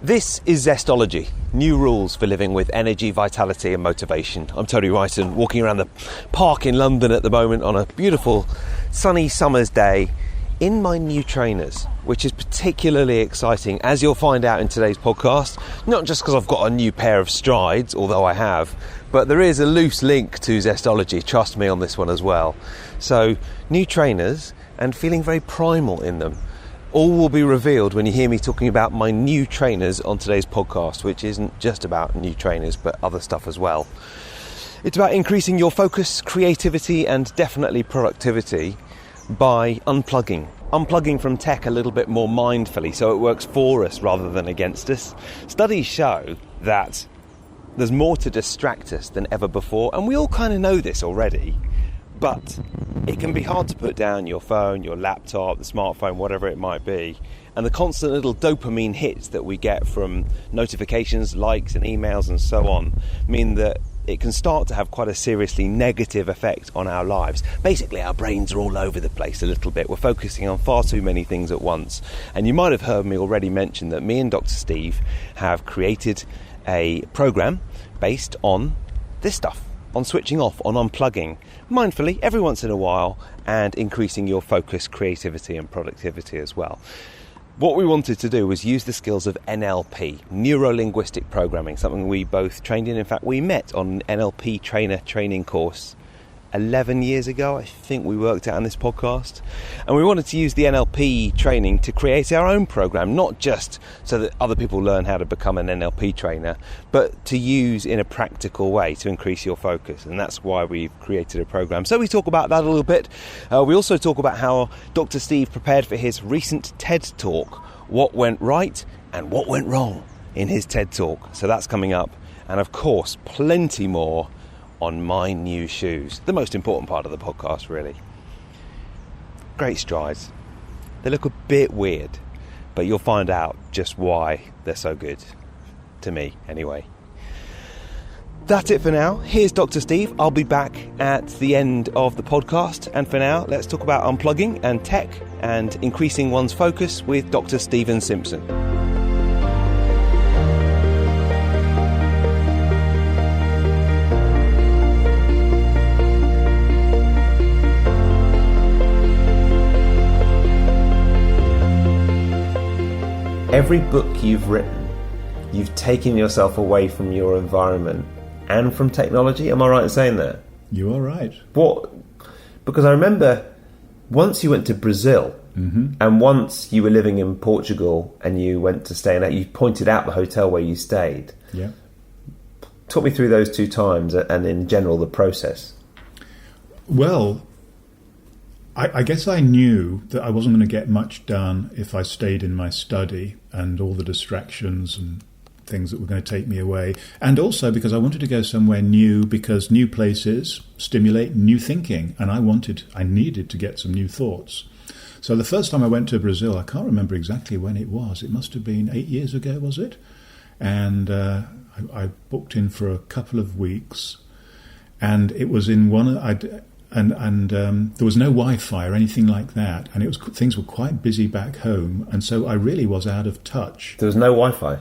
This is Zestology, new rules for living with energy, vitality and motivation. I'm Tony Wrighton, walking around the park in London at the moment on a beautiful sunny summer's day in my new trainers, which is particularly exciting, as you'll find out in today's podcast, not just because I've got a new pair of strides, although I have, but there is a loose link to Zestology, trust me on this one as well. So, new trainers and feeling very primal in them. All will be revealed when you hear me talking about my new trainers on today's podcast, which isn't just about new trainers, but other stuff as well. It's about increasing your focus, creativity, and definitely productivity by unplugging from tech a little bit more mindfully so it works for us rather than against us. Studies show that there's more to distract us than ever before, and we all kind of know this already. But it can be hard to put down your phone, your laptop, the smartphone, whatever it might be. And the constant little dopamine hits that we get from notifications, likes and emails and so on mean that it can start to have quite a seriously negative effect on our lives. Basically, our brains are all over the place a little bit. We're focusing on far too many things at once. And you might have heard me already mention that me and Dr. Steve have created a program based on this stuff, on switching off, on unplugging mindfully every once in a while and increasing your focus, creativity and productivity as well. What we wanted to do was use the skills of NLP, neuro-linguistic programming, something we both trained in. In fact, we met on an NLP trainer training course 11 years ago, I think we worked out on this podcast. And we wanted to use the NLP training to create our own program, not just so that other people learn how to become an NLP trainer, but to use in a practical way to increase your focus. And that's why we've created a program. So we talk about that a little bit. We also talk about how Dr. Steve prepared for his recent TED Talk, what went right and what went wrong in his TED Talk. So that's coming up. And of course, plenty more on my new shoes, the most important part of the podcast, really. Great strides. They look a bit weird, but you'll find out just why they're so good. To me, anyway. That's it for now. Here's Dr. Steve. I'll be back at the end of the podcast. And for now, let's talk about unplugging and tech and increasing one's focus with Dr. Stephen Simpson. Every book you've written, you've taken yourself away from your environment and from technology. Am I right in saying that? You are right. What? Because I remember once you went to Brazil, and once you were living in Portugal and you went to stay in that, you pointed out the hotel where you stayed. Yeah. Talk me through those two times and in general the process. Well, I guess I knew that I wasn't going to get much done if I stayed in my study and all the distractions and things that were going to take me away. And also because I wanted to go somewhere new, because new places stimulate new thinking. And I needed to get some new thoughts. So the first time I went to Brazil, I can't remember exactly when it was. It must have been 8 years ago, was it? And I booked in for a couple of weeks. And it was in one... And there was no Wi-Fi or anything like that, and things were quite busy back home, and so I really was out of touch. There was no Wi-Fi?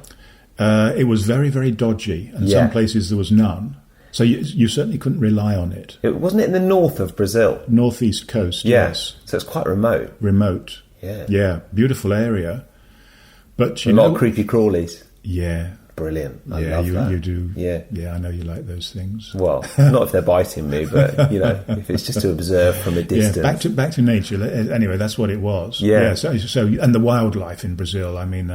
It was very, very dodgy, and some places there was none. So you certainly couldn't rely on it. Wasn't it in the north of Brazil? Northeast coast, yes. So it's quite remote. Remote. Yeah, beautiful area. But a lot of creepy crawlies. Yeah. Brilliant. I love that. You do. Yeah, I know you like those things. Well, not if they're biting me, but if it's just to observe from a distance. Yeah, back to nature. Anyway, that's what it was. Yeah. So and the wildlife in Brazil. I mean,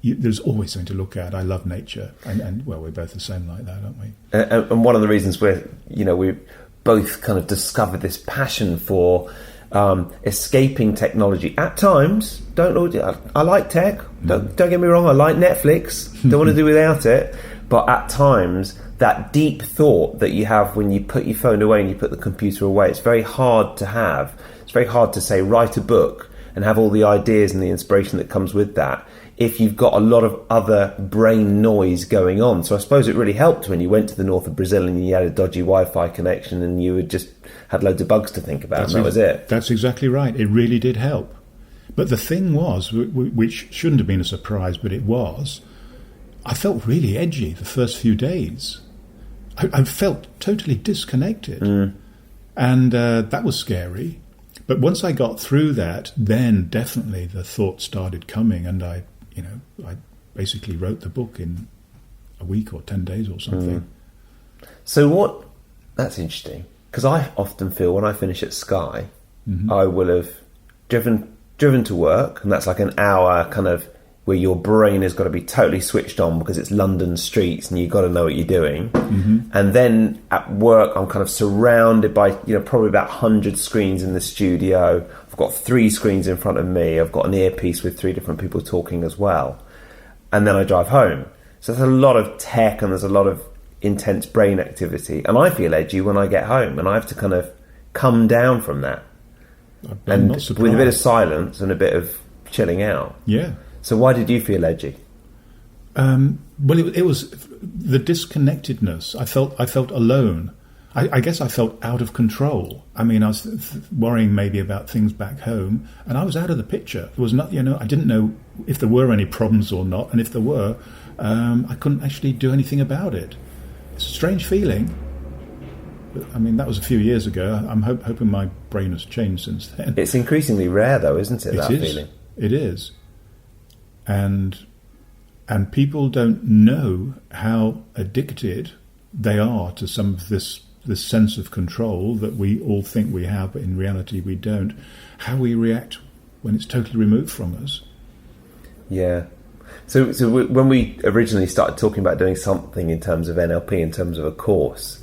there's always something to look at. I love nature, and well, we're both the same like that, aren't we? And one of the reasons we both kind of discovered this passion for escaping technology at times. I like tech. Don't get me wrong. I like Netflix. Don't want to do without it. But at times, that deep thought that you have when you put your phone away and you put the computer away, it's very hard to have. It's very hard to say, write a book and have all the ideas and the inspiration that comes with that if you've got a lot of other brain noise going on. So I suppose it really helped when you went to the north of Brazil and you had a dodgy Wi-Fi connection and you had loads of bugs to think about, and that was it. That's exactly right. It really did help. But the thing was, which shouldn't have been a surprise, but it was, I felt really edgy the first few days. I felt totally disconnected. And that was scary. But once I got through that, then definitely the thoughts started coming, and I basically wrote the book in a week or 10 days or something. So that's interesting, because I often feel when I finish at Sky, I will have driven to work, and that's like an hour kind of where your brain has got to be totally switched on because it's London streets and you've got to know what you're doing. And then at work, I'm kind of surrounded by, probably about 100 screens in the studio. I've got 3 screens in front of me. I've got an earpiece with 3 different people talking as well. And then I drive home. So there's a lot of tech and there's a lot of intense brain activity. And I feel edgy when I get home, and I have to kind of come down from that. I'm And not surprised. with a bit of silence and a bit of chilling out. Yeah. So why did you feel edgy? Well, it was the disconnectedness. I felt alone. I guess I felt out of control. I mean, I was worrying maybe about things back home, and I was out of the picture. There was not, I didn't know if there were any problems or not, and if there were, I couldn't actually do anything about it. It's a strange feeling. But, I mean, that was a few years ago. I'm hoping my brain has changed since then. It's increasingly rare, though, isn't it? That feeling. It is. And people don't know how addicted they are to some of this sense of control that we all think we have, but in reality we don't. How we react when it's totally removed from us. Yeah. So when we originally started talking about doing something in terms of NLP, in terms of a course,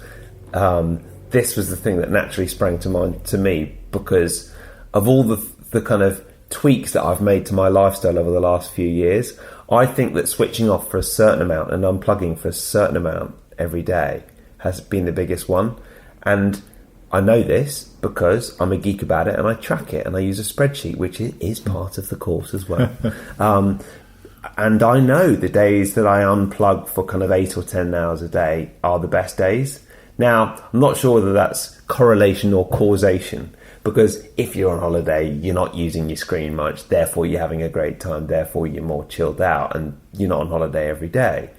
this was the thing that naturally sprang to mind to me, because of all the kind of tweaks that I've made to my lifestyle over the last few years. I think that switching off for a certain amount and unplugging for a certain amount every day has been the biggest one. And I know this because I'm a geek about it, and I track it, and I use a spreadsheet, which is part of the course as well. And I know the days that I unplug for kind of 8 or 10 hours a day are the best days. Now, I'm not sure whether that's correlation or causation, because if you're on holiday, you're not using your screen much, therefore you're having a great time, therefore you're more chilled out, and you're not on holiday every day.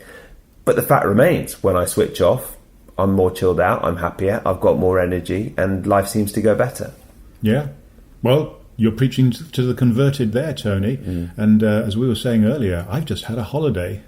But the fact remains, when I switch off, I'm more chilled out, I'm happier, I've got more energy, and life seems to go better. Yeah. Well, you're preaching to the converted there, Tony. And as we were saying earlier, I've just had a holiday.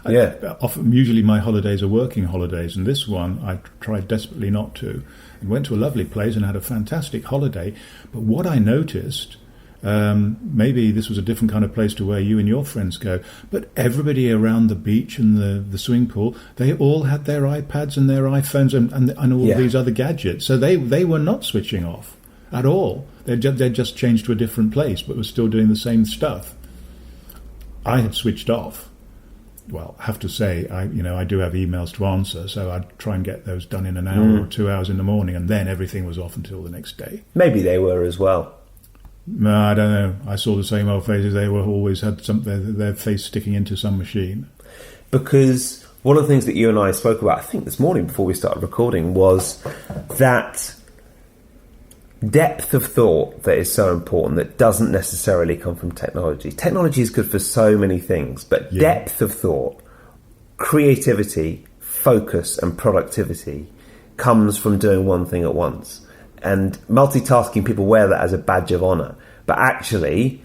Usually my holidays are working holidays, and this one I tried desperately not to. I went to a lovely place and had a fantastic holiday. But what I noticed, maybe this was a different kind of place to where you and your friends go, but everybody around the beach and the swimming pool, they all had their iPads and their iPhones and all these other gadgets. So they were not switching off at all. They'd just changed to a different place, but were still doing the same stuff. I had switched off. Well, I have to say, I do have emails to answer, so I'd try and get those done in an hour or 2 hours in the morning, and then everything was off until the next day. Maybe they were as well. No, I don't know. I saw the same old faces. They were always had their face sticking into some machine. Because one of the things that you and I spoke about, I think this morning before we started recording, was that depth of thought that is so important, that doesn't necessarily come from technology. Technology is good for so many things, but depth of thought, creativity, focus and productivity comes from doing one thing at once. And multitasking, people wear that as a badge of honour, but actually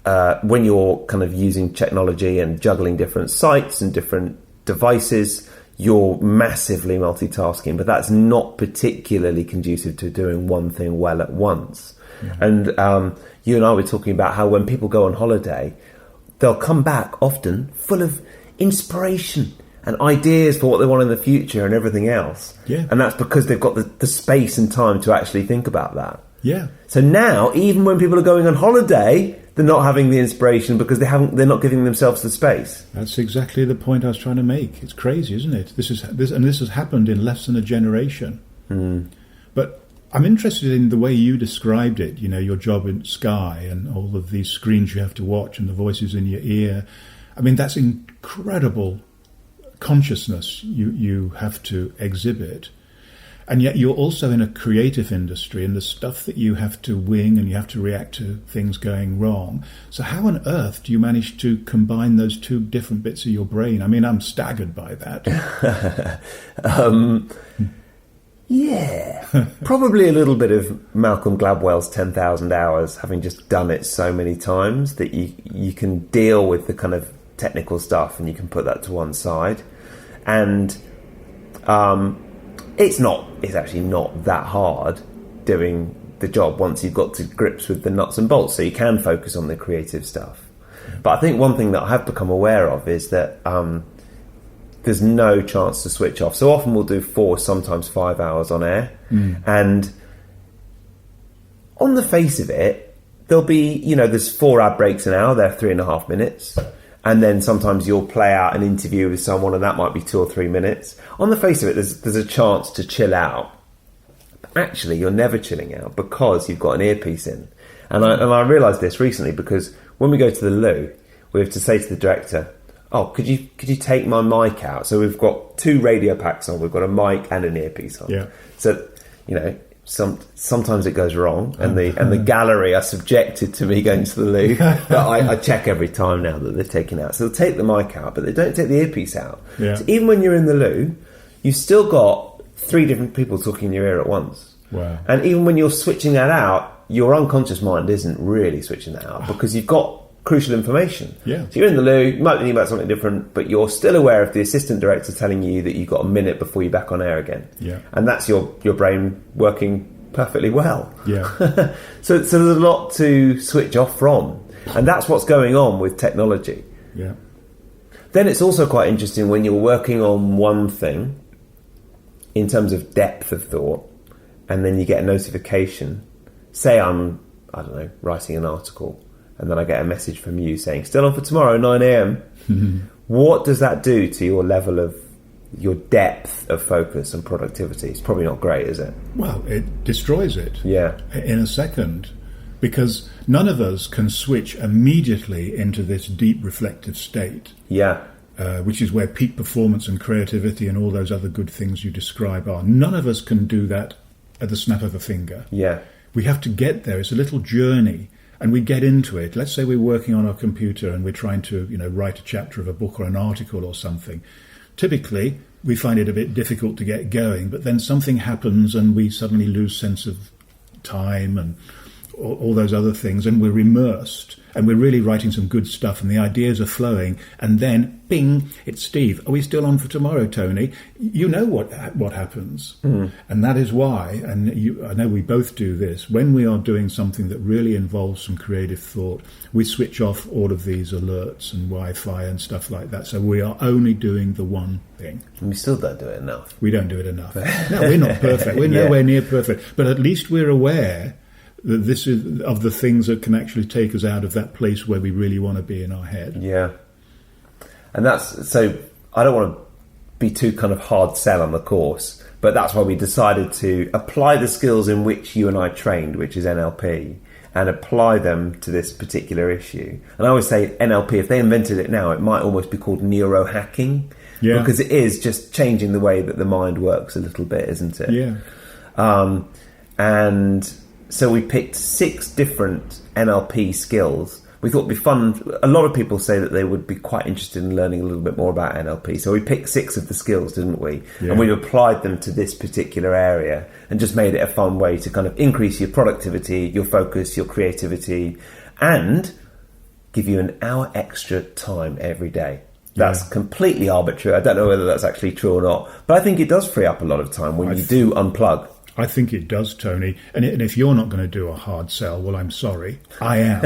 when you're kind of using technology and juggling different sites and different devices, you're massively multitasking, but that's not particularly conducive to doing one thing well at once. And you and I were talking about how when people go on holiday, they'll come back often full of inspiration and ideas for what they want in the future and everything else. And that's because they've got the space and time to actually think about that. So now, even when people are going on holiday, they're not having the inspiration because they're not giving themselves the space. That's exactly the point I was trying to make. It's crazy, isn't it? This has happened in less than a generation. But I'm interested in the way you described it. Your job in Sky and all of these screens you have to watch and the voices in your ear. I mean, that's incredible consciousness you have to exhibit. And yet you're also in a creative industry, and the stuff that you have to wing and you have to react to things going wrong. So how on earth do you manage to combine those two different bits of your brain? I mean, I'm staggered by that. Yeah, probably a little bit of Malcolm Gladwell's 10,000 hours, having just done it so many times that you can deal with the kind of technical stuff and you can put that to one side. And it's actually not that hard doing the job once you've got to grips with the nuts and bolts, so you can focus on the creative stuff. But I think one thing that I have become aware of is that there's no chance to switch off. So often we'll do 4, sometimes 5 hours on air. And on the face of it, there'll be, there's 4 ad breaks an hour, they're 3.5 minutes. And then sometimes you'll play out an interview with someone and that might be 2 or 3 minutes. On the face of it, there's a chance to chill out. But actually, you're never chilling out because you've got an earpiece in. And I realised this recently because when we go to the loo, we have to say to the director, oh, could you take my mic out? So we've got 2 radio packs on. We've got a mic and an earpiece on. Yeah. So, sometimes it goes wrong, and the gallery are subjected to me going to the loo. But I check every time now that they're taken out. So they'll take the mic out, but they don't take the earpiece out. Yeah. So even when you're in the loo, you've still got 3 different people talking in your ear at once. Wow. And even when you're switching that out, your unconscious mind isn't really switching that out because you've got crucial information. Yeah. So you're in the loo, you might be thinking about something different, but you're still aware of the assistant director telling you that you've got a minute before you're back on air again. Yeah. And that's your brain working perfectly well. Yeah. So there's a lot to switch off from. And that's what's going on with technology. Yeah. Then it's also quite interesting when you're working on one thing in terms of depth of thought, and then you get a notification. Say I'm writing an article, and then I get a message from you saying, still on for tomorrow, 9 a.m. What does that do to your level of, your depth of focus and productivity? It's probably not great, is it? Well, it destroys it. Yeah. In a second. Because none of us can switch immediately into this deep reflective state. Yeah. Which is where peak performance and creativity and all those other good things you describe are. None of us can do that at the snap of a finger. Yeah. We have to get there. It's a little journey. And we get into it. Let's say we're working on our computer and we're trying to, write a chapter of a book or an article or something. Typically, we find it a bit difficult to get going, but then something happens and we suddenly lose sense of time and all those other things, and we're immersed and we're really writing some good stuff and the ideas are flowing, and then bing, it's Steve. Are we still on for tomorrow, Tony? You know what happens. And that is why, and I know we both do this, when we are doing something that really involves some creative thought, we switch off all of these alerts and Wi-Fi and stuff like that, so we are only doing the one thing. And we still don't do it enough. We don't do it enough. No, we're not perfect. We're nowhere near perfect, but at least we're aware that this is of the things that can actually take us out of that place where we really want to be in our head. Yeah. And that's, so I don't want to be too kind of hard sell on the course, but that's why we decided to apply the skills in which you and I trained, which is NLP, and apply them to this particular issue. And I always say NLP, if they invented it now, it might almost be called neurohacking, because it is just changing the way that the mind works a little bit, isn't it? Yeah. And so we picked 6 different NLP skills. We thought it'd be fun. A lot of people say that they would be quite interested in learning a little bit more about NLP. So we picked 6 of the skills, didn't we? Yeah. And we've applied them to this particular area and just made it a fun way to kind of increase your productivity, your focus, your creativity, and give you an hour extra time every day. That's completely arbitrary. I don't know whether that's actually true or not, but I think it does free up a lot of time when you do unplug. I think it does, Tony. And if you're not going to do a hard sell, well, I'm sorry. I am.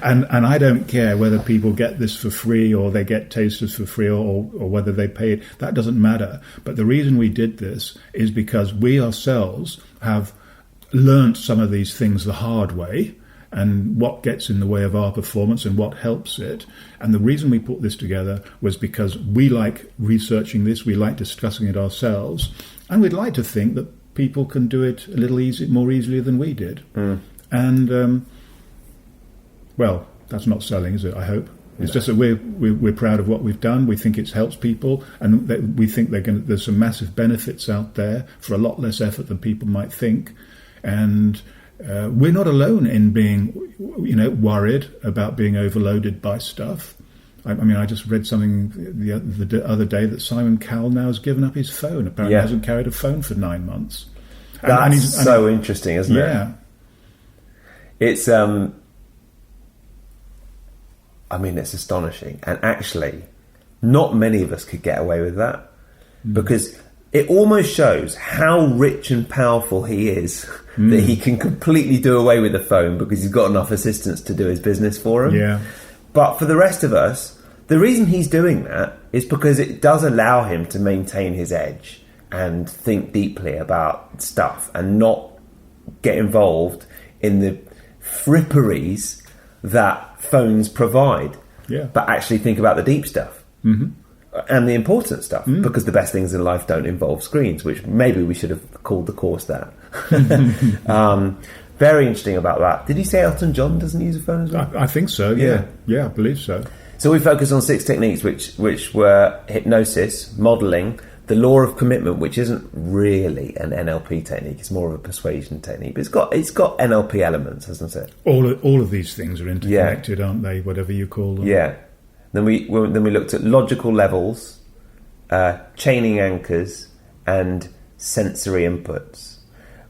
and I don't care whether people get this for free or they get tasters for free or whether they pay it. That doesn't matter. But the reason we did this is because we ourselves have learnt some of these things the hard way, and what gets in the way of our performance and what helps it. And the reason we put this together was because we like researching this, we like discussing it ourselves, and we'd like to think that people can do it a little more easily than we did. And, well, that's not selling, is it? I hope. It's just that we're proud of what we've done. We think it helps people, and that we think there's some massive benefits out there for a lot less effort than people might think. And we're not alone in being, worried about being overloaded by stuff. I mean, I just read something the other day that Simon Cowell now has given up his phone. Apparently, hasn't carried a phone for 9 months. That's so interesting, isn't it? Yeah. It's it's astonishing. And actually, not many of us could get away with that, because it almost shows how rich and powerful he is that he can completely do away with the phone because he's got enough assistants to do his business for him. Yeah. But for the rest of us, the reason he's doing that is because it does allow him to maintain his edge and think deeply about stuff and not get involved in the fripperies that phones provide, but actually think about the deep stuff and the important stuff, because the best things in life don't involve screens, which maybe we should have called the course that. Very interesting about that. Did you say Elton John doesn't use a phone as well? I think so, yeah. Yeah, I believe so. So we focus on 6 techniques, which were hypnosis, modelling, the law of commitment, which isn't really an NLP technique; it's more of a persuasion technique. But it's got NLP elements, hasn't it? All of these things are interconnected, aren't they? Whatever you call them. Yeah. Then we looked at logical levels, chaining anchors, and sensory inputs.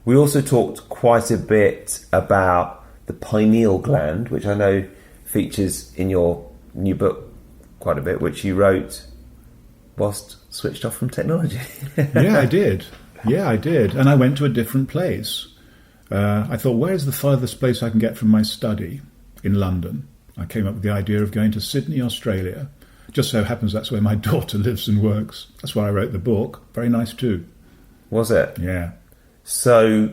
We also talked quite a bit about the pineal gland, which I know features in your new book quite a bit, which you wrote whilst switched off from technology. Yeah, I did. And I went to a different place. I thought, where's the farthest place I can get from my study? In London. I came up with the idea of going to Sydney, Australia. Just so happens that's where my daughter lives and works. That's why I wrote the book. Very nice too. Was it? Yeah. So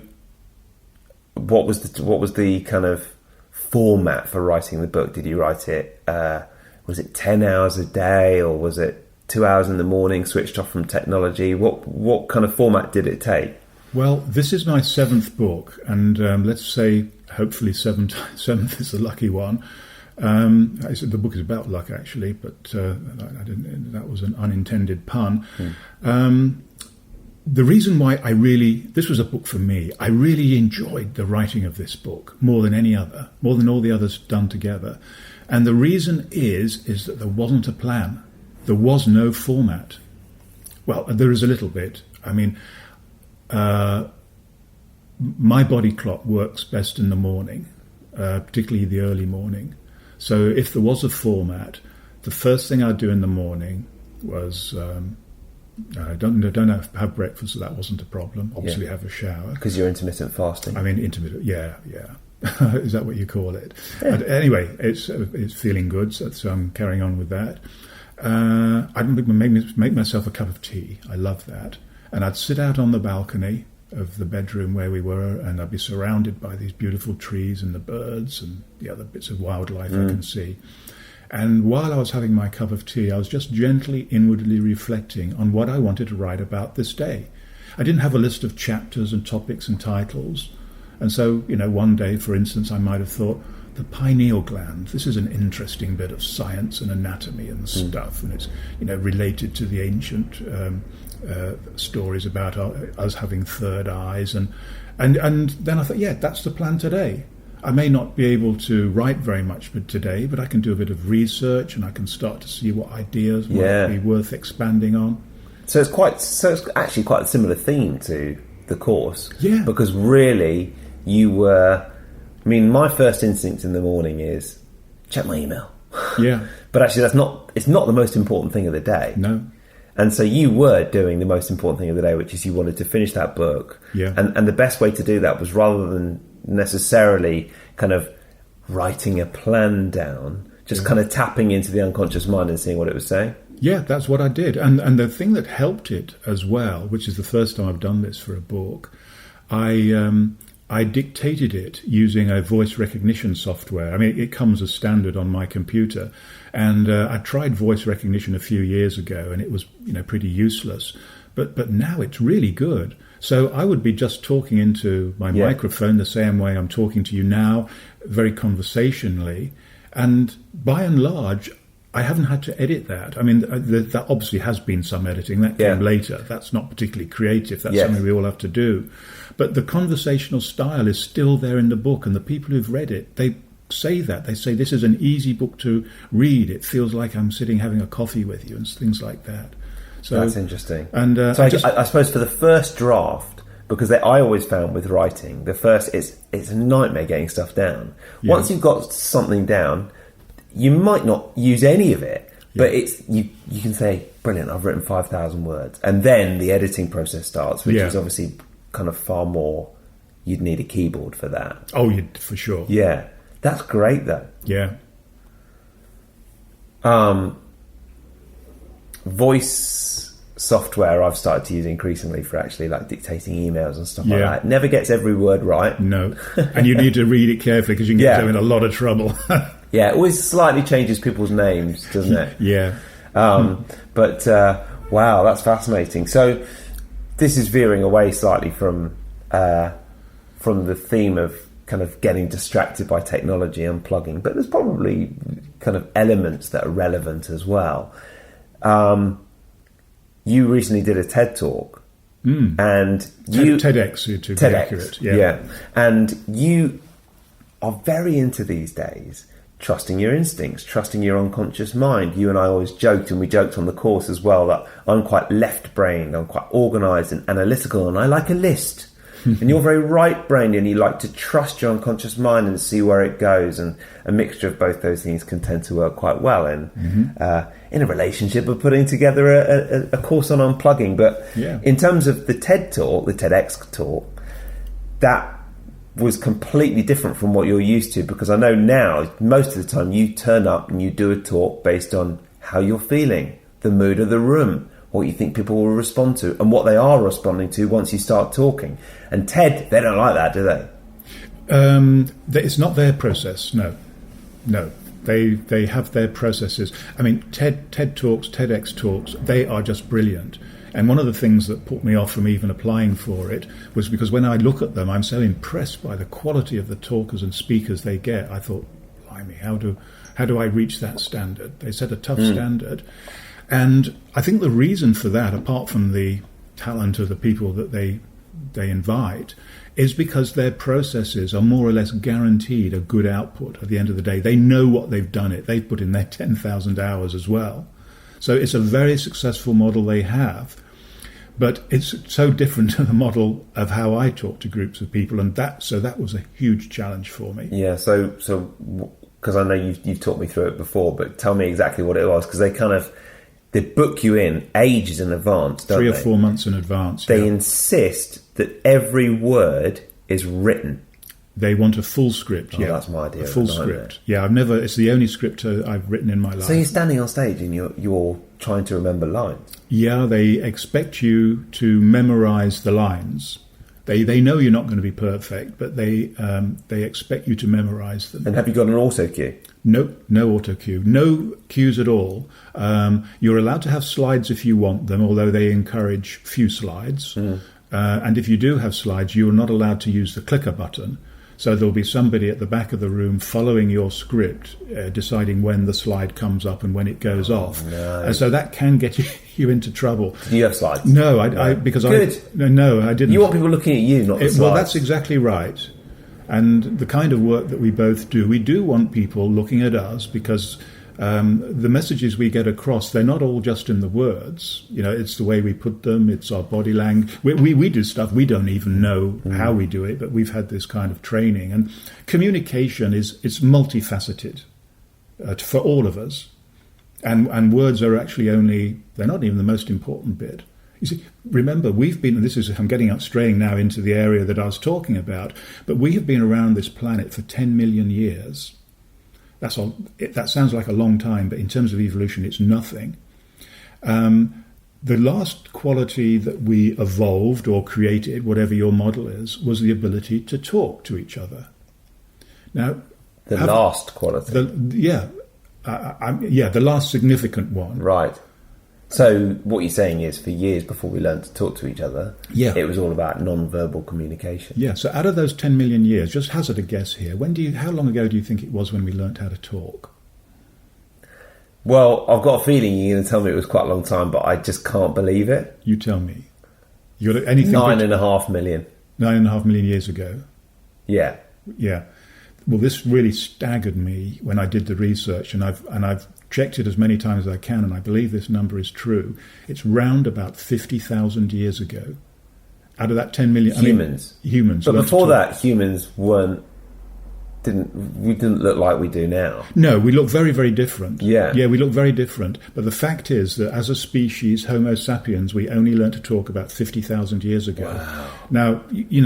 what was the kind of format for writing the book? Did you write it, was it 10 hours a day, or was it 2 hours in the morning, switched off from technology? What kind of format did it take? Well, this is my 7th book, and let's say hopefully 7th is the lucky one. The book is about luck, actually, but that was an unintended pun. The reason why this was a book for me, I really enjoyed the writing of this book more than any other, more than all the others done together. And the reason is that there wasn't a plan. There was no format. Well, there is a little bit. I mean, my body clock works best in the morning, particularly the early morning. So if there was a format, the first thing I'd do in the morning was don't have breakfast, so that wasn't a problem. Obviously, have a shower. Because you're intermittent fasting. I mean, intermittent, yeah. Is that what you call it? Yeah. Anyway, it's feeling good, so I'm carrying on with that. I'd make myself a cup of tea. I love that. And I'd sit out on the balcony of the bedroom where we were, and I'd be surrounded by these beautiful trees and the birds and the other bits of wildlife I can see. And while I was having my cup of tea, I was just gently, inwardly reflecting on what I wanted to write about this day. I didn't have a list of chapters and topics and titles. And so, one day, for instance, I might have thought, the pineal gland, this is an interesting bit of science and anatomy and stuff, and it's, related to the ancient stories about us having third eyes. And then I thought, that's the plan today. I may not be able to write very much today, but I can do a bit of research and I can start to see what ideas might be worth expanding on. So it's actually quite a similar theme to the course. Yeah. Because really my first instinct in the morning is check my email. Yeah. But actually it's not the most important thing of the day. No. And so you were doing the most important thing of the day, which is you wanted to finish that book. Yeah. And the best way to do that was, rather than necessarily kind of writing a plan down, just kind of tapping into the unconscious mind and seeing what it was saying. Yeah, that's what I did. And the thing that helped it as well, which is the first time I've done this for a book, I dictated it using a voice recognition software. I mean, it comes as standard on my computer. And I tried voice recognition a few years ago, and it was, pretty useless. But now it's really good. So I would be just talking into my microphone the same way I'm talking to you now, very conversationally. And by and large, I haven't had to edit that. I mean, that obviously has been some editing. That came later. That's not particularly creative. That's something we all have to do. But the conversational style is still there in the book, and the people who've read it, they say that. They say, this is an easy book to read. It feels like I'm sitting having a coffee with you and things like that. So that's interesting. And so I suppose for the first draft, because I always found with writing, it's a nightmare getting stuff down. Yeah. Once you've got something down, you might not use any of it, but you can say, brilliant, I've written 5,000 words. And then the editing process starts, which is obviously kind of far more, you'd need a keyboard for that. Oh, for sure. Yeah. That's great, though. Yeah. Voice software I've started to use increasingly for actually like dictating emails and stuff like that. It never gets every word right. No. And you need to read it carefully because you can get yourself in a lot of trouble. Yeah, it always slightly changes people's names, doesn't it? Yeah. But wow, that's fascinating. So this is veering away slightly from the theme of kind of getting distracted by technology, unplugging, but there's probably kind of elements that are relevant as well. You recently did a TED talk, and TEDx to be accurate. Yeah, and you are very into these days trusting your instincts, trusting your unconscious mind. You and I always joked, and we joked on the course as well, that I'm quite left-brained, I'm quite organised and analytical, and I like a list. And you're very right-brained, and you like to trust your unconscious mind and see where it goes. And a mixture of both those things can tend to work quite well in a relationship of putting together a course on unplugging. But in terms of the TED talk, the TEDx talk, that was completely different from what you're used to, because I know now most of the time you turn up and you do a talk based on how you're feeling, the mood of the room, what you think people will respond to, and what they are responding to once you start talking. And TED, they don't like that, do they? It's not their process. No. They have their processes. I mean, TED Talks, TEDx Talks, they are just brilliant. And one of the things that put me off from even applying for it was because when I look at them, I'm so impressed by the quality of the talkers and speakers they get. I thought, blimey, how do I reach that standard? They set a tough standard. And I think the reason for that, apart from the talent of the people that they invite, is because their processes are more or less guaranteed a good output at the end of the day. They know what they've done it. They've put in their 10,000 hours as well. So it's a very successful model they have. But it's so different to the model of how I talk to groups of people, and that was a huge challenge for me. Yeah, so because I know you've talked me through it before, but tell me exactly what it was, because they book you in ages in advance, don't they? 3 or 4 months in advance. They insist that every word is written. They want a full script. Oh, that's my idea. A full script. Yeah, it's the only script I've written in my life. So you're standing on stage and you're trying to remember lines. Yeah, they expect you to memorise the lines. They know you're not going to be perfect, but they expect you to memorise them. And have you got an auto cue? Nope, no auto cue, no cues at all. You're allowed to have slides if you want them, although they encourage few slides. And if you do have slides, you're not allowed to use the clicker button. So there'll be somebody at the back of the room following your script, deciding when the slide comes up and when it goes off. No. And so that can get you into trouble. Do you have slides? No, I because Good. I didn't. You want people looking at you, not the slides. Well, that's exactly right. And the kind of work that we both do, we do want people looking at us because the messages we get across, they're not all just in the words. You know, it's the way we put them, it's our body language. We do stuff we don't even know how we do it, but we've had this kind of training. And communication it's multifaceted for all of us. And words are actually they're not even the most important bit. You see, remember, I'm getting straying now into the area that I was talking about, but we have been around this planet for 10 million years. That's all. That sounds like a long time, but in terms of evolution, it's nothing. The last quality that we evolved or created, whatever your model is, was the ability to talk to each other. Now, the last quality. The last significant one. Right. So what you're saying is, for years before we learned to talk to each other, it was all about non-verbal communication. Yeah. So out of those 10 million years, just hazard a guess here. How long ago do you think it was when we learnt how to talk? Well, I've got a feeling you're going to tell me it was quite a long time, but I just can't believe it. You tell me. You got anything? 9.5 million. 9.5 million years ago. Yeah. Yeah. Well, this really staggered me when I did the research, and I've checked it as many times as I can, and I believe this number is true. It's round about 50,000 years ago. Out of that 10 million... Humans. Humans. But before that, humans didn't look like we do now. No, we look very, very different. Yeah. Yeah, we look very different. But the fact is that as a species, Homo sapiens, we only learned to talk about 50,000 years ago. Wow. Now,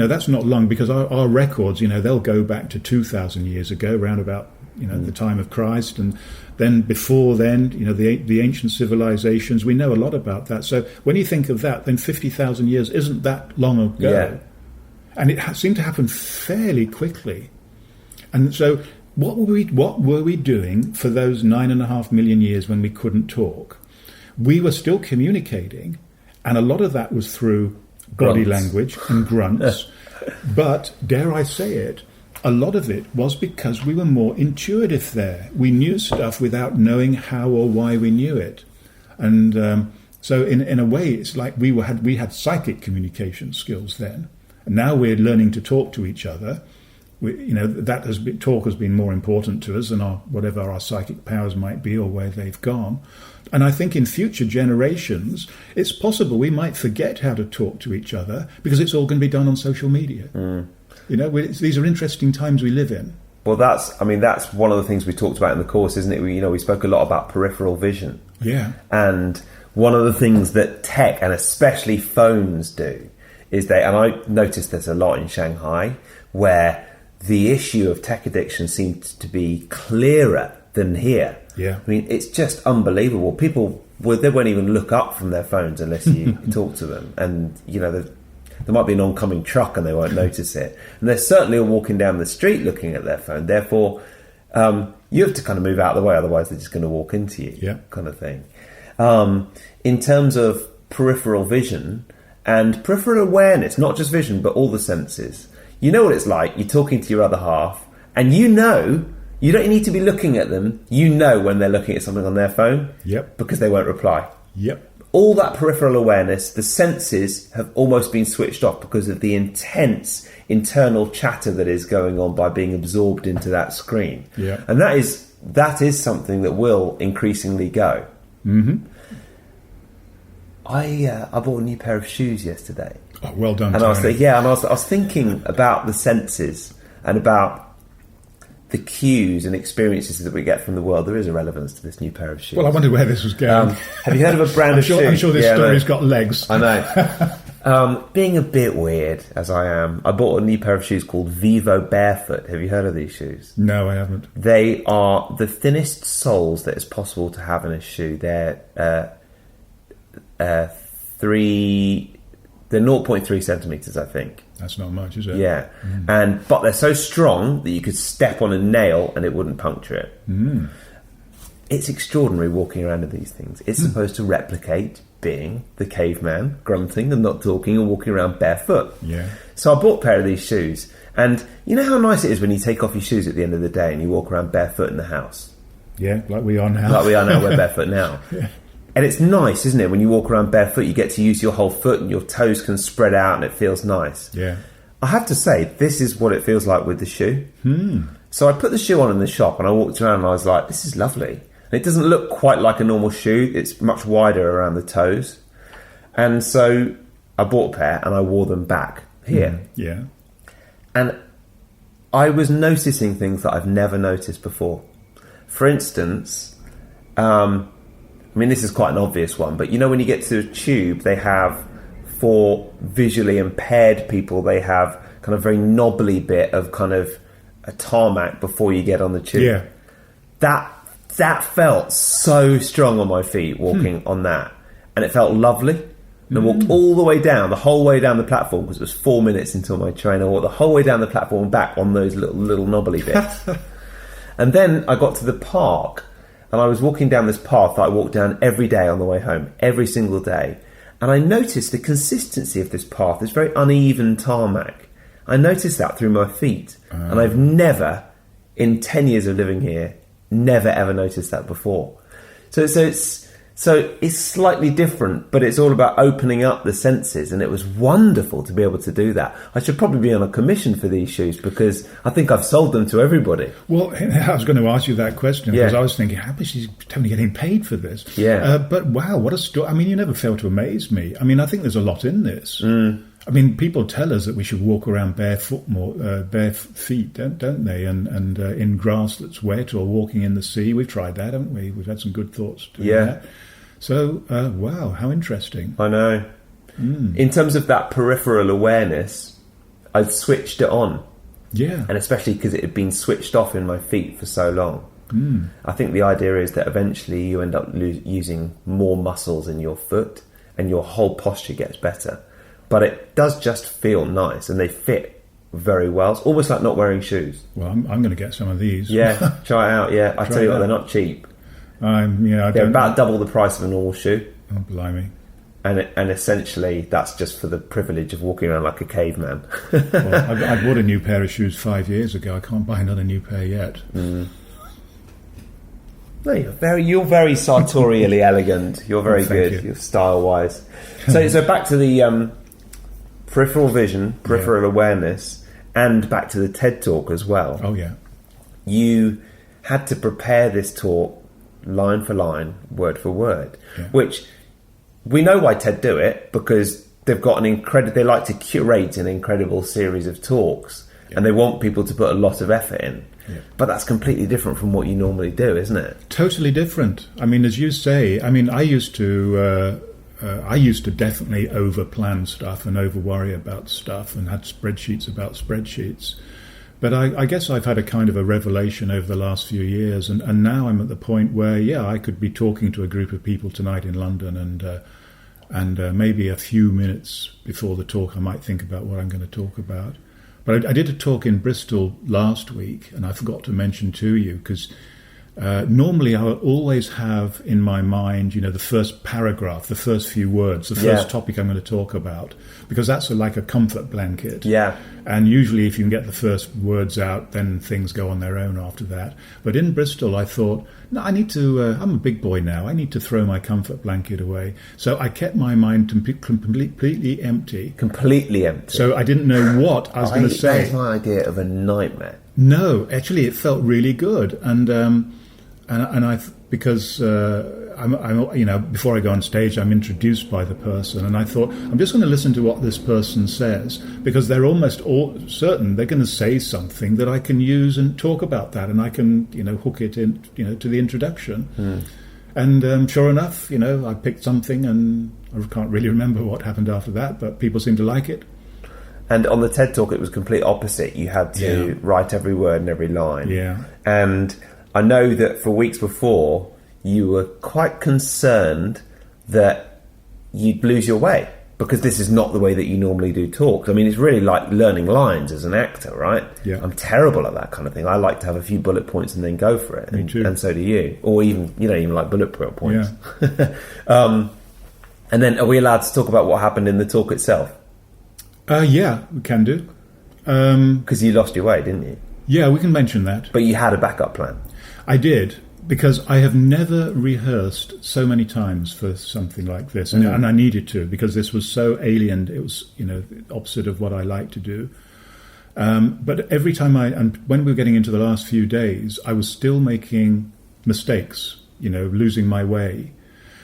that's not long, because our records, they'll go back to 2,000 years ago, around about, the time of Christ. And then before then, the ancient civilizations, we know a lot about that. So when you think of that, then 50,000 years isn't that long ago. Yeah. And it seemed to happen fairly quickly. And so what were we doing for those 9.5 million years when we couldn't talk? We were still communicating, and a lot of that was through body language and grunts. But, dare I say it, a lot of it was because we were more intuitive there. We knew stuff without knowing how or why we knew it. And so in a way, it's like we had psychic communication skills then. And now we're learning to talk to each other. Talk has been more important to us than whatever our psychic powers might be or where they've gone. And I think in future generations, it's possible we might forget how to talk to each other because it's all going to be done on social media. These are interesting times we live in. Well, that's one of the things we talked about in the course, isn't it? We spoke a lot about peripheral vision. Yeah. And one of the things that tech, and especially phones, do is and I noticed this a lot in Shanghai, where the issue of tech addiction seems to be clearer than here. Yeah. It's just unbelievable. People, they won't even look up from their phones unless you talk to them. And, there might be an oncoming truck and they won't notice it. And they're certainly all walking down the street looking at their phone. Therefore, you have to kind of move out of the way, otherwise they're just going to walk into you, kind of thing. In terms of peripheral vision and peripheral awareness, not just vision, but all the senses, you know what it's like. You're talking to your other half, and you don't need to be looking at them. You know when they're looking at something on their phone. Yep. Because they won't reply. Yep. All that peripheral awareness, the senses have almost been switched off because of the intense internal chatter that is going on by being absorbed into that screen. Yeah. And that is something that will increasingly go. Mm-hmm. I bought a new pair of shoes yesterday. Oh, well done, and Tony. I was thinking about the senses and about the cues and experiences that we get from the world. There is a relevance to this new pair of shoes. Well, I wondered where this was going. Have you heard of a brand of shoes? I'm sure this story's got legs. I know. Being a bit weird, as I am, I bought a new pair of shoes called Vivo Barefoot. Have you heard of these shoes? No, I haven't. They are the thinnest soles that is possible to have in a shoe. They're 0.3 centimetres, I think. That's not much, is it? Yeah. But they're so strong that you could step on a nail and it wouldn't puncture it. Mm. It's extraordinary walking around in these things. It's supposed to replicate being the caveman, grunting and not talking and walking around barefoot. Yeah. So I bought a pair of these shoes. And you know how nice it is when you take off your shoes at the end of the day and you walk around barefoot in the house? Yeah, like we are now. We're barefoot now. Yeah. And it's nice, isn't it? When you walk around barefoot, you get to use your whole foot and your toes can spread out and it feels nice. Yeah. I have to say, this is what it feels like with the shoe. So I put the shoe on in the shop and I walked around and I was like, this is lovely. And it doesn't look quite like a normal shoe. It's much wider around the toes. And so I bought a pair and I wore them back here. Yeah. And I was noticing things that I've never noticed before. For instance, this is quite an obvious one, but when you get to a tube, they have, for visually impaired people, they have kind of very knobbly bit of kind of a tarmac before you get on the tube. Yeah. That felt so strong on my feet walking on that. And it felt lovely. And I walked all the way down, the whole way down the platform, because it was 4 minutes until my train. I walked the whole way down the platform and back on those little knobbly bits. And then I got to the park. And I was walking down this path that I walked down every day on the way home, every single day. And I noticed the consistency of this path, this very uneven tarmac. I noticed that through my feet. And I've never, in 10 years of living here, never ever noticed that before. So it's slightly different, but it's all about opening up the senses, and it was wonderful to be able to do that. I should probably be on a commission for these shoes because I think I've sold them to everybody. Well, I was going to ask you that question because I was thinking, how is she totally getting paid for this? Yeah. But wow, what a story. I mean, you never fail to amaze me. I mean, I think there's a lot in this. I mean, people tell us that we should walk around barefoot more, bare feet, don't they? And in grass that's wet, or walking in the sea. We've tried that, haven't we? We've had some good thoughts doing that. So, wow, how interesting. I know. In terms of that peripheral awareness, I'd switched it on. Yeah. And especially because it had been switched off in my feet for so long. I think the idea is that eventually you end up using more muscles in your foot and your whole posture gets better. But it does just feel nice, and they fit very well. It's almost like not wearing shoes. Well, I'm going to get some of these. Yeah, try it out. Yeah, I tell you what, they're not cheap. They're about double the price of a normal shoe. Oh, blimey. And essentially, that's just for the privilege of walking around like a caveman. Well, I bought a new pair of shoes 5 years ago. I can't buy another new pair yet. No, you're very sartorially elegant. You're very good. You're style-wise. So back to the peripheral vision, peripheral awareness, and back to the TED Talk as well. Oh, yeah. You had to prepare this talk line for line, word for word, which we know why TED do it, because they've got they like to curate an incredible series of talks, and they want people to put a lot of effort in. Yeah. But that's completely different from what you normally do, isn't it? Totally different. I mean, as you say, I mean, I used to definitely over-plan stuff and over-worry about stuff and had spreadsheets about spreadsheets. But I guess I've had a kind of a revelation over the last few years, and now I'm at the point where, I could be talking to a group of people tonight in London, and maybe a few minutes before the talk I might think about what I'm going to talk about. But I did a talk in Bristol last week, and I forgot to mention to you, because normally I will always have in my mind, the first paragraph, the first few words, the first topic I'm going to talk about, because that's like a comfort blanket. Yeah. And usually if you can get the first words out, then things go on their own after that. But in Bristol, I thought, no, I need to, I'm a big boy now, I need to throw my comfort blanket away. So I kept my mind completely empty. Completely empty. So I didn't know what I was going to say. That's my idea of a nightmare. No, actually it felt really good. And because I'm before I go on stage, I'm introduced by the person, and I thought I'm just going to listen to what this person says, because they're almost all certain they're going to say something that I can use and talk about that, and I can hook it in to the introduction. And sure enough, I picked something, and I can't really remember what happened after that, but people seem to like it. And on the TED Talk, it was complete opposite. You had to write every word and every line. Yeah. And I know that for weeks before, you were quite concerned that you'd lose your way, because this is not the way that you normally do talks. I mean, it's really like learning lines as an actor, right? Yeah. I'm terrible at that kind of thing. I like to have a few bullet points and then go for it. Me too. And so do you. Or even like bullet points. Yeah. And then are we allowed to talk about what happened in the talk itself? Yeah, we can do. Because you lost your way, didn't you? Yeah, we can mention that. But you had a backup plan. I did, because I have never rehearsed so many times for something like this, and I needed to, because this was so alien. It was, opposite of what I like to do. But every time and when we were getting into the last few days, I was still making mistakes, losing my way.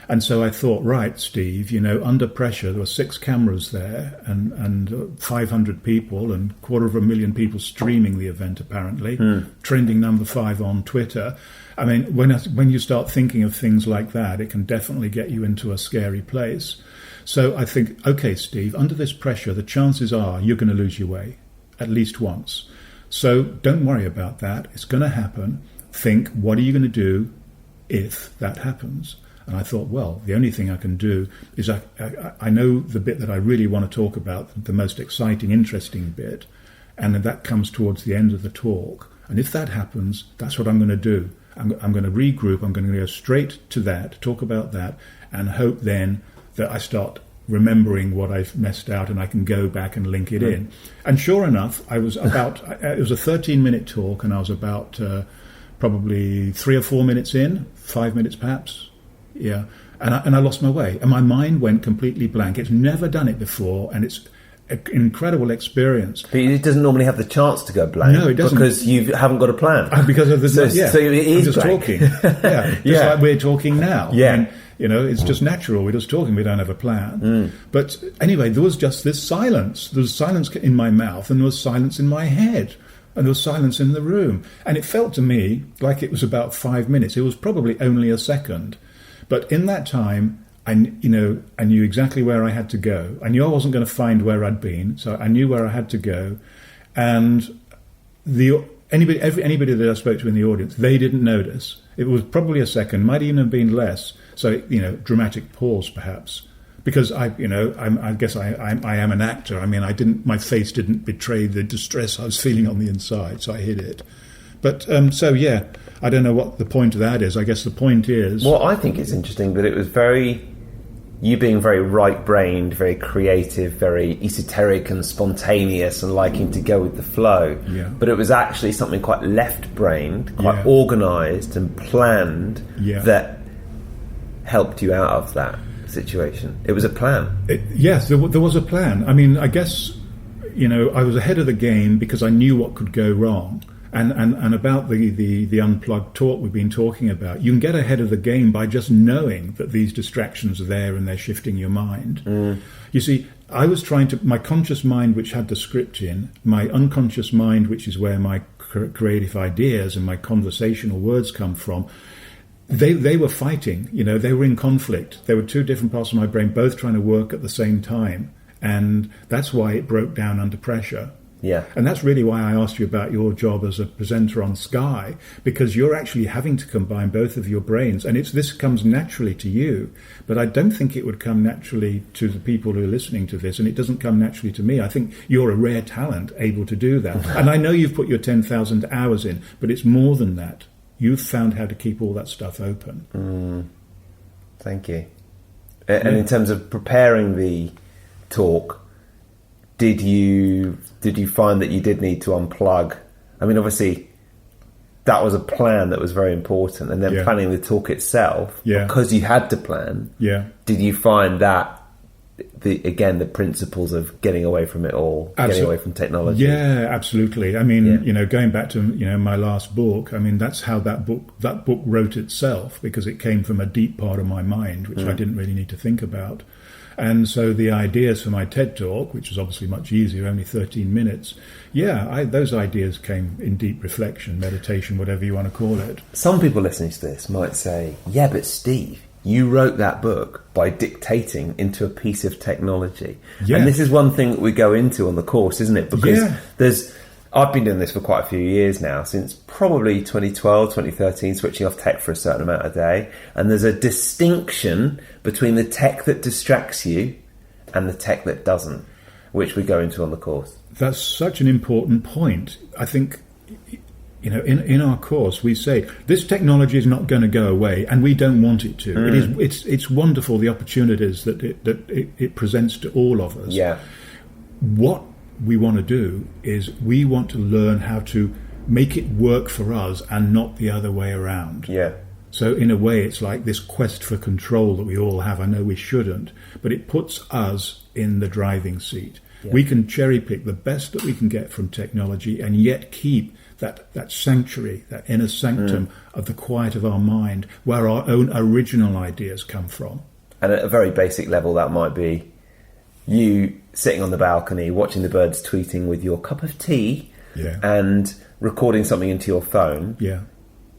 And so I thought, right, Steve, under pressure, there were 6 cameras there and 500 people and 250,000 people streaming the event, apparently, trending number 5 on Twitter. I mean, when you start thinking of things like that, it can definitely get you into a scary place. So I think, okay, Steve, under this pressure, the chances are you're going to lose your way at least once. So don't worry about that. It's going to happen. Think, what are you going to do if that happens? And I thought, well, the only thing I can do is I know the bit that I really want to talk about, the most exciting, interesting bit, and that comes towards the end of the talk. And if that happens, that's what I'm going to do. I'm going to regroup. I'm going to go straight to that, talk about that, and hope then that I start remembering what I've messed out and I can go back and link it in. And sure enough, it was a 13-minute talk, and I was about probably 3 or 4 minutes in, 5 minutes perhaps, Yeah. And I lost my way. And my mind went completely blank. It's never done it before, and it's an incredible experience. But it doesn't normally have the chance to go blank. No, it doesn't. Because you haven't got a plan. Because of the... So it is just blank. talking. Yeah. Just like we're talking now. Yeah. I mean, it's just natural. We're just talking. We don't have a plan. But anyway, there was just this silence. There was silence in my mouth, and there was silence in my head. And there was silence in the room. And it felt to me like it was about 5 minutes. It was probably only a second. But in that time, I knew exactly where I had to go. I knew I wasn't going to find where I'd been, so I knew where I had to go. And anybody that I spoke to in the audience, they didn't notice. It was probably a second, might even have been less. So, dramatic pause perhaps. Because I guess I am an actor. I mean, my face didn't betray the distress I was feeling on the inside, so I hid it. But I don't know what the point of that is. I guess the point is... Well, I think it's interesting that it was you being very right-brained, very creative, very esoteric and spontaneous and liking to go with the flow. Yeah. But it was actually something quite left-brained, quite organised and planned that helped you out of that situation. It was a plan. Yes, there was a plan. I mean, I guess, I was ahead of the game because I knew what could go wrong. And about the unplugged talk we've been talking about, you can get ahead of the game by just knowing that these distractions are there and they're shifting your mind. You see, I was my conscious mind, which had the script in, my unconscious mind, which is where my creative ideas and my conversational words come from, they were fighting, they were in conflict. There were two different parts of my brain both trying to work at the same time. And that's why it broke down under pressure. Yeah. And that's really why I asked you about your job as a presenter on Sky, because you're actually having to combine both of your brains. And this comes naturally to you, but I don't think it would come naturally to the people who are listening to this, and it doesn't come naturally to me. I think you're a rare talent able to do that. And I know you've put your 10,000 hours in, but it's more than that. You've found how to keep all that stuff open. Thank you. And in terms of preparing the talk, did you find that you did need to unplug? I mean, obviously, that was a plan that was very important. And then planning the talk itself, because you had to plan, did you find that, the principles of getting away from it all, getting away from technology? Yeah, absolutely. I mean, going back to, my last book, I mean, that's how that book wrote itself, because it came from a deep part of my mind, which I didn't really need to think about. And so the ideas for my TED Talk, which was obviously much easier, only 13 minutes, those ideas came in deep reflection, meditation, whatever you want to call it. Some people listening to this might say, yeah, but Steve, you wrote that book by dictating into a piece of technology. Yeah. And this is one thing that we go into on the course, isn't it? Because I've been doing this for quite a few years now, since probably 2012, 2013, switching off tech for a certain amount a day. And there's a distinction between the tech that distracts you and the tech that doesn't, which we go into on the course. That's such an important point. I think, in our course, we say this technology is not going to go away, and we don't want it to. It's wonderful, the opportunities that it presents to all of us. Yeah. What we want to do is we want to learn how to make it work for us and not the other way around. Yeah. So in a way, it's like this quest for control that we all have. I know we shouldn't, but it puts us in the driving seat. Yeah. We can cherry pick the best that we can get from technology and yet keep that sanctuary, that inner sanctum of the quiet of our mind, where our own original ideas come from. And at a very basic level, that might be you sitting on the balcony, watching the birds tweeting with your cup of tea and recording something into your phone. Yeah.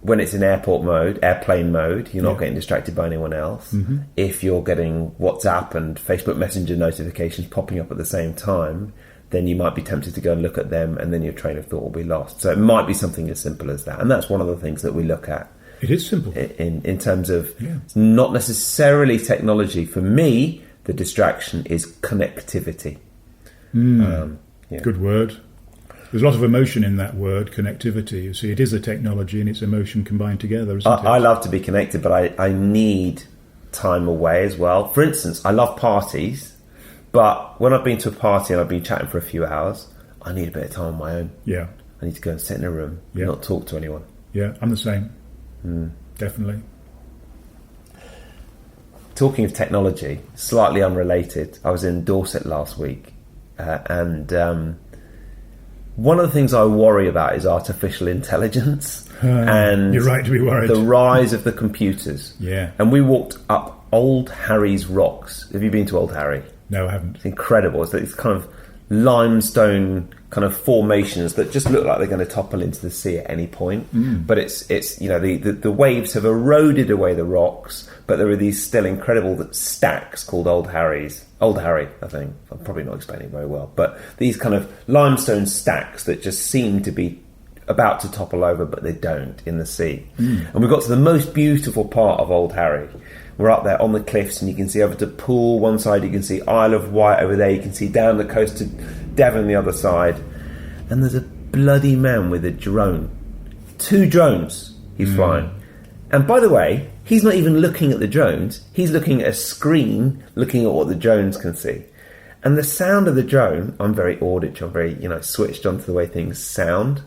When it's in airplane mode, you're not getting distracted by anyone else. Mm-hmm. If you're getting WhatsApp and Facebook Messenger notifications popping up at the same time, then you might be tempted to go and look at them, and then your train of thought will be lost. So it might be something as simple as that. And that's one of the things that we look at. It is simple. In terms of not necessarily technology. For me, the distraction is connectivity. Good word. There's a lot of emotion in that word, connectivity. You see, it is a technology and it's emotion combined together, isn't it? I love to be connected, but I need time away as well. For instance, I love parties, but when I've been to a party and I've been chatting for a few hours, I need a bit of time on my own. Yeah. I need to go and sit in a room and not talk to anyone. Yeah, I'm the same. Definitely. talking of technology, slightly unrelated, I was in Dorset last week, and one of the things I worry about is artificial intelligence. And you're right to be worried. The rise of the computers. Yeah. And we walked up Old Harry's Rocks. Have you been to Old Harry? No, I haven't. It's incredible. It's kind of limestone kind of formations that just look like they're going to topple into the sea at any point. But it's the waves have eroded away the rocks, but there are these still incredible stacks called Old Harry, I think. I'm probably not explaining it very well, but these kind of limestone stacks that just seem to be about to topple over, but they don't, in the sea. And we got to the most beautiful part of Old Harry. We're up there on the cliffs, and you can see over to Poole one side, you can see Isle of Wight over there, you can see down the coast to Devon the other side, and there's a bloody man with a drone. 2 drones he's flying. And by the way, he's not even looking at the drones, he's looking at a screen, looking at what the drones can see. And the sound of the drone, I'm very auditory, I'm very, switched on to the way things sound.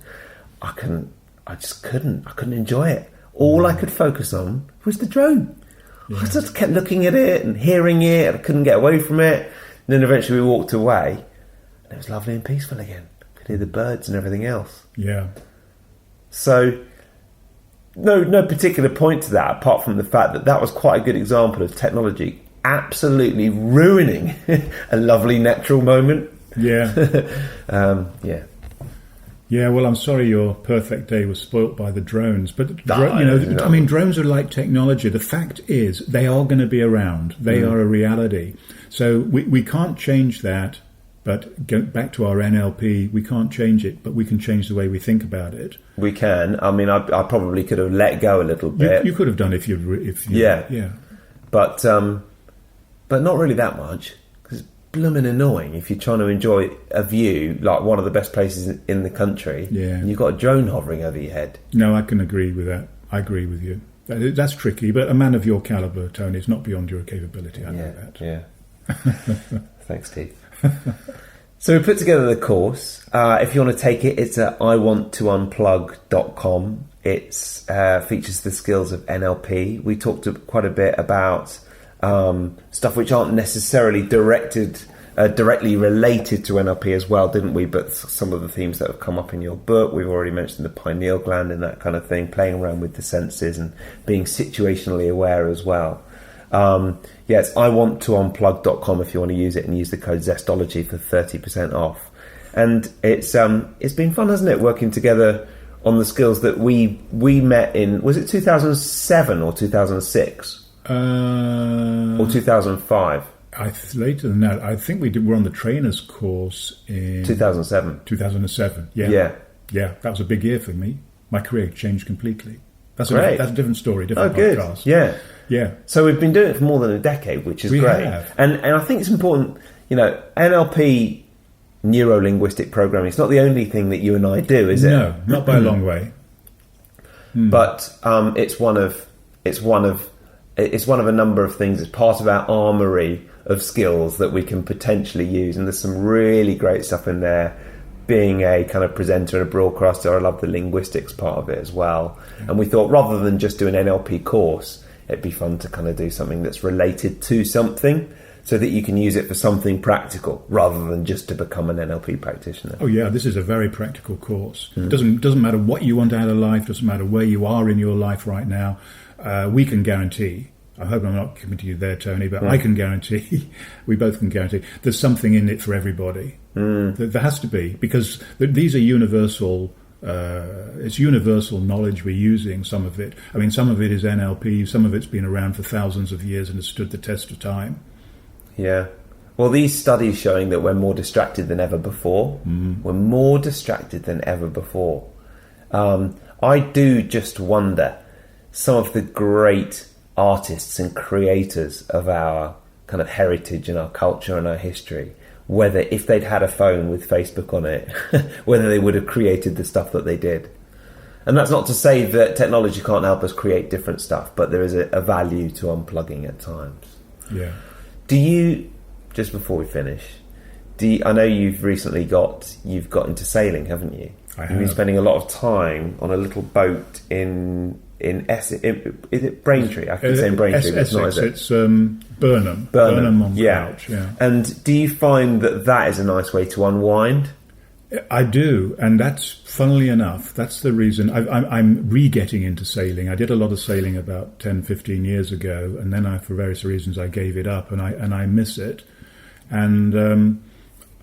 I couldn't enjoy it. All I could focus on was the drone. Yeah. I just kept looking at it and hearing it, and I couldn't get away from it. And then eventually we walked away, and it was lovely and peaceful again. Could hear the birds and everything else. Yeah. So, no particular point to that, apart from the fact that was quite a good example of technology absolutely ruining a lovely natural moment. Yeah. Yeah. Yeah, well, I'm sorry your perfect day was spoilt by the drones. But, drones are like technology. The fact is, they are going to be around. They are a reality. So we can't change that. But back to our NLP, we can't change it, but we can change the way we think about it. We can. I mean, I probably could have let go a little bit. You could have done if you. Yeah. But not really that much. Blooming annoying if you're trying to enjoy a view like one of the best places in the country, and you've got a drone hovering over your head. No, I can agree with that. I agree with you. That's tricky, but a man of your calibre, Tony, it's not beyond your capability. I know that. Yeah. Thanks, Steve. So we put together the course. If you want to take it, it's at iwanttounplug.com. It features the skills of NLP. We talked quite a bit about stuff which aren't necessarily directly related to NLP as well, didn't we? But some of the themes that have come up in your book, we've already mentioned the pineal gland and that kind of thing, playing around with the senses and being situationally aware as well. It's iwanttounplug.com if you want to use it, and use the code Zestology for 30% off. And it's been fun, hasn't it, working together on the skills that we met in, was it 2007 or 2006? Or 2005? Later than that. I think we're on the trainer's course in 2007. 2007. Yeah. That was a big year for me. My career changed completely. That's a different story, different podcast. Good. Yeah. So we've been doing it for more than a decade, which is great. Have. And I think it's important. NLP, neuro-linguistic programming. It's not the only thing that you and I do, is it? No, not by a long way. But it's one of a number of things. It's part of our armoury of skills that we can potentially use, and there's some really great stuff in there. Being a kind of presenter and a broadcaster, I love the linguistics part of it as well. And we thought, rather than just do an NLP course, it'd be fun to kind of do something that's related to something, so that you can use it for something practical, rather than just to become an NLP practitioner. Oh yeah, this is a very practical course. It doesn't matter what you want out of life, doesn't matter where you are in your life right now. We can guarantee, I hope I'm not coming to you there, Tony, but I can guarantee, we both can guarantee, there's something in it for everybody. There has to be, because these are universal, it's universal knowledge we're using, some of it. I mean, some of it is NLP, some of it's been around for thousands of years and has stood the test of time. Yeah. Well, these studies showing that we're more distracted than ever before. We're more distracted than ever before. I do just wonder, some of the great artists and creators of our kind of heritage and our culture and our history, whether if they'd had a phone with Facebook on it, whether they would have created the stuff that they did. And that's not to say that technology can't help us create different stuff, but there is a value to unplugging at times. Yeah. Do you, just before we finish, I know you've recently got into sailing, haven't you? I have. You've been spending a lot of time on a little boat in in Essex. Is it Braintree? I keep saying Braintree, but it's not, is it? It's Burnham on Crouch. Yeah. And do you find that is a nice way to unwind? I do, and that's, funnily enough, that's the reason I'm re-getting into sailing. I did a lot of sailing about 10, 15 years ago, and then for various reasons I gave it up, and I miss it. And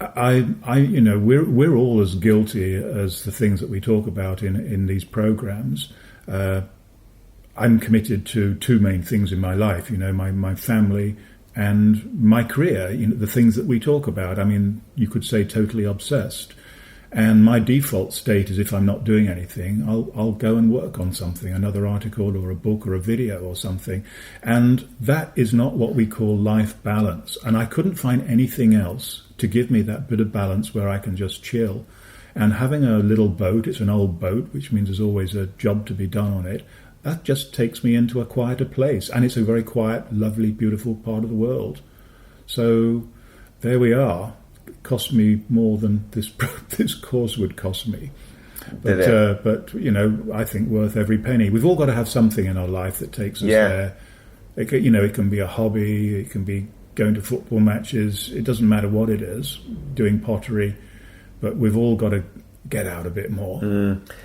we're all as guilty as the things that we talk about in these programs. I'm committed to two main things in my life, my family and my career, the things that we talk about. I mean, you could say totally obsessed. And my default state is, if I'm not doing anything, I'll go and work on something, another article or a book or a video or something. And that is not what we call life balance. And I couldn't find anything else to give me that bit of balance where I can just chill. And having a little boat, it's an old boat, which means there's always a job to be done on it, that just takes me into a quieter place. And it's a very quiet, lovely, beautiful part of the world. So there we are. Cost me more than this course would cost me, but I think worth every penny. We've all got to have something in our life that takes us there. It can be a hobby, it can be going to football matches. It doesn't matter what it is. Doing pottery, but we've all got to get out a bit more.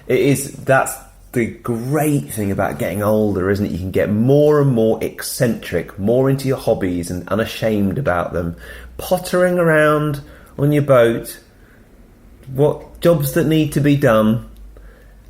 It is. That's the great thing about getting older, isn't it? You can get more and more eccentric, more into your hobbies and unashamed about them. Pottering around on your boat, what jobs that need to be done.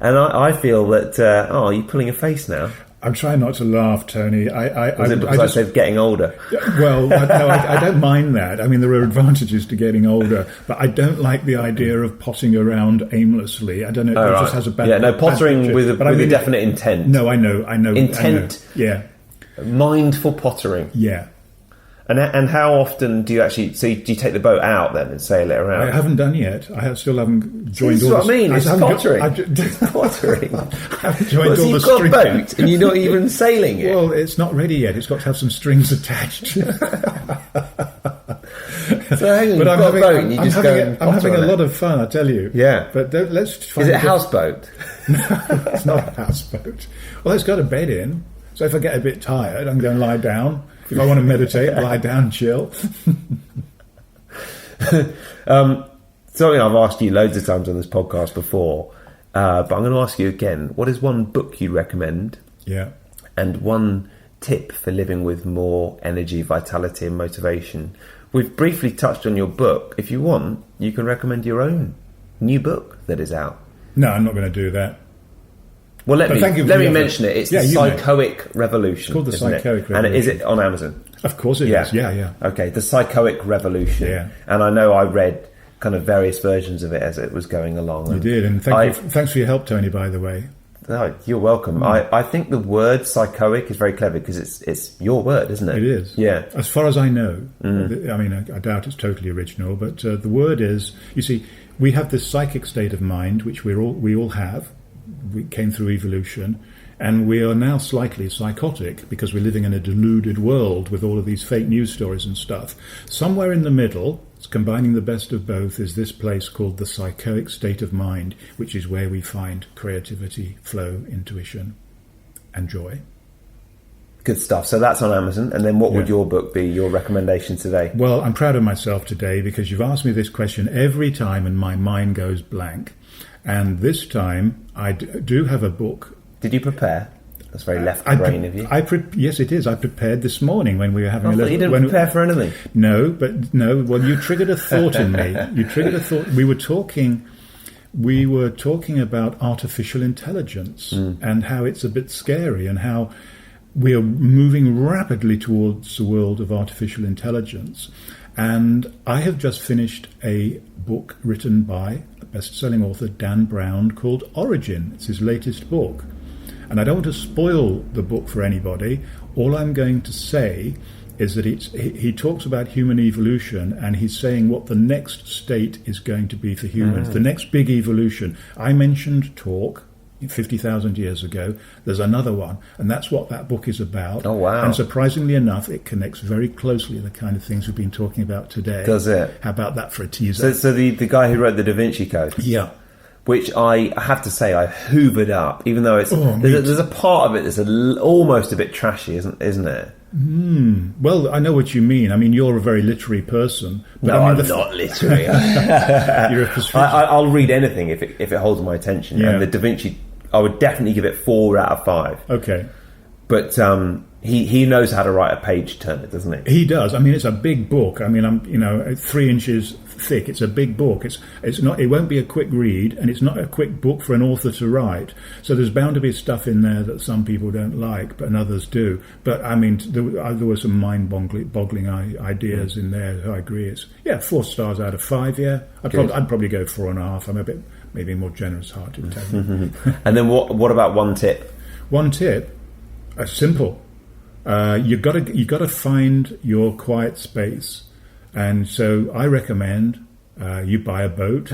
And I feel that, you're pulling a face now. I'm trying not to laugh, Tony. Is it because I said getting older? Well, no, I don't mind that. I mean, there are advantages to getting older, but I don't like the idea of potting around aimlessly. I don't know. It just has a bad. Pottering with a definite intent. No, I know. Intent. I know. Yeah. Mindful pottering. Yeah. And how often do you actually? So do you take the boat out then and sail it around? I haven't done yet. Still haven't joined. That's what I mean. It's pottering. Pottering. I haven't joined all the strings. You've got a boat and you're not even sailing it. Well, it's not ready yet. It's got to have some strings attached. So hang on, I'm having a lot of fun, I tell you. Yeah. But let's find. Is it a houseboat? No, it's not a houseboat. Well, it's got a bed in, so if I get a bit tired, I'm going to lie down. If I want to meditate, lie down, chill. Something I've asked you loads of times on this podcast before, but I'm going to ask you again. What is one book you recommend? Yeah. And one tip for living with more energy, vitality and motivation? We've briefly touched on your book. If you want, you can recommend your own new book that is out. No, I'm not going to do that. Well, let me mention it. It's the Psychoic Revolution. It's called the Psychoic Revolution. And is it on Amazon? Of course it is. Yeah. Okay, the Psychoic Revolution. Yeah. And I know I read kind of various versions of it as it was going along. You did, and thanks for your help, Tony, by the way. No, you're welcome. I think the word psychoic is very clever because it's your word, isn't it? It is. Yeah. As far as I know. I mean, I doubt it's totally original, but the word is, you see, we have this psychic state of mind, which we all have. We came through evolution, and we are now slightly psychotic because we're living in a deluded world with all of these fake news stories and stuff. Somewhere in the middle, it's combining the best of both, is this place called the psychoic state of mind, which is where we find creativity, flow, intuition, and joy. Good stuff. So that's on Amazon. And then what would your book be, your recommendation today? Well, I'm proud of myself today because you've asked me this question every time and my mind goes blank. And this time, I do have a book. Did you prepare? That's very left-brain of you. Yes, it is. I prepared this morning when we were having a little... You didn't prepare for anything? No. Well, you triggered a thought in me. You triggered a thought. We were talking about artificial intelligence and how it's a bit scary and how we are moving rapidly towards the world of artificial intelligence. And I have just finished a book written by a best-selling author, Dan Brown, called Origin. It's his latest book. And I don't want to spoil the book for anybody. All I'm going to say is that he talks about human evolution, and he's saying what the next state is going to be for humans, the next big evolution. I mentioned talk 50,000 years ago. There's another one, and that's what that book is about. Oh, wow. And surprisingly enough, it connects very closely the kind of things we've been talking about today. Does it? How about that for a teaser? So the guy who wrote the Da Vinci Code? Yeah. which I have to say I hoovered up, even though it's there's a part of it that's almost a bit trashy, isn't it? Well, I know what you mean. I mean, you're a very literary person. But No, I mean, I'm not literary. You're a I'll read anything if it holds my attention. Yeah. And the Da Vinci, I would definitely give it 4 out of 5. Okay. But he knows how to write a page turner, doesn't he? He does. I mean, it's a big book. I mean, I'm 3 inches thick. It's a big book. It's not. It won't be a quick read, and it's not a quick book for an author to write. So there's bound to be stuff in there that some people don't like, but others do. But I mean, there were some mind-boggling ideas in there. I agree. It's 4 stars out of 5. Yeah, I'd probably go 4.5. I'm a bit maybe more generous-hearted. And then what about one tip? One tip. Simple. You got to find your quiet space, and so I recommend you buy a boat.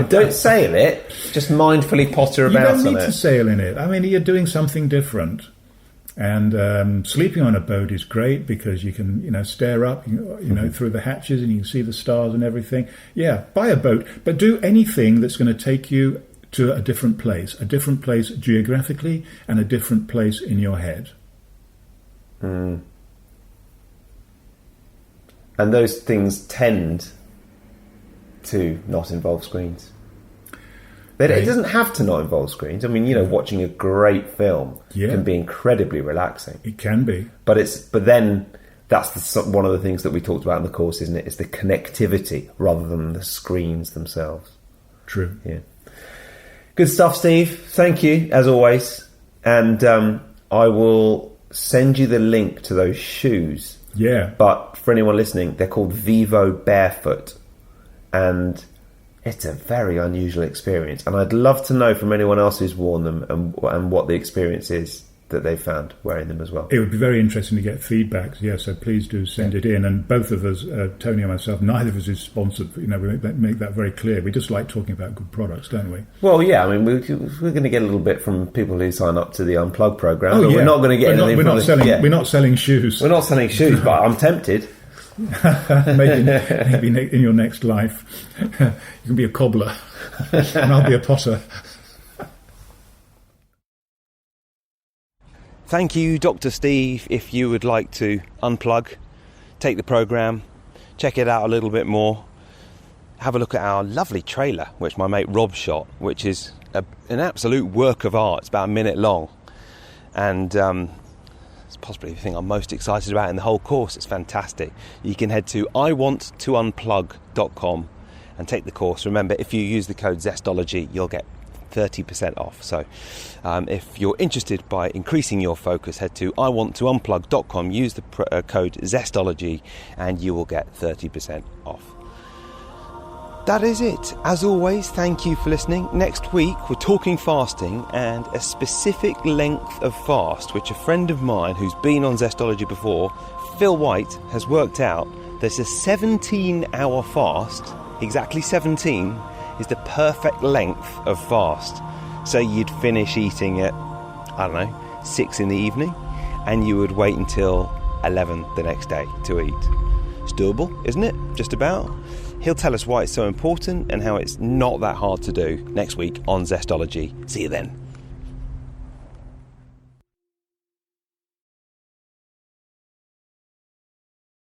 Don't sail it. Just mindfully potter about on it. You don't need to sail in it. I mean, you're doing something different, and sleeping on a boat is great because you can stare up through the hatches and you can see the stars and everything. Yeah, buy a boat, but do anything that's going to take you to a different place geographically and a different place in your head. And those things tend to not involve screens. But it doesn't have to not involve screens. I mean, watching a great film can be incredibly relaxing. It can be. But then that's one of the things that we talked about in the course, isn't it? It's the connectivity rather than the screens themselves. True. Yeah. Good stuff, Steve. Thank you, as always. And I will send you the link to those shoes. Yeah. But for anyone listening, they're called Vivo Barefoot. And it's a very unusual experience. And I'd love to know from anyone else who's worn them and what the experience is that they've found wearing them as well. It would be very interesting to get feedback. Yeah, so please do send it in. And both of us, Tony and myself, neither of us is sponsored. We make that very clear. We just like talking about good products, don't we? Well, yeah. I mean, we're going to get a little bit from people who sign up to the Unplugged program. But we're not going to get anything. We're not selling shoes. We're not selling shoes, but I'm tempted. maybe in your next life, you can be a cobbler, and I'll be a potter. Thank you, Dr. Steve. If you would like to unplug, take the programme, check it out a little bit more, have a look at our lovely trailer, which my mate Rob shot, which is an absolute work of art. It's about a minute long. And it's possibly the thing I'm most excited about in the whole course. It's fantastic. You can head to iwanttounplug.com and take the course. Remember, if you use the code Zestology, you'll get 30% off. So if you're interested by increasing your focus, head to iwanttounplug.com, use the code Zestology, and you will get 30% off. That is it. As always, thank you for listening. Next week we're talking fasting and a specific length of fast, which a friend of mine who's been on Zestology before, Phil White, has worked out. There's a 17-hour fast, exactly 17, is the perfect length of fast. So you'd finish eating at, 6 in the evening, and you would wait until 11 the next day to eat. It's doable, isn't it? Just about. He'll tell us why it's so important and how it's not that hard to do next week on Zestology. See you then.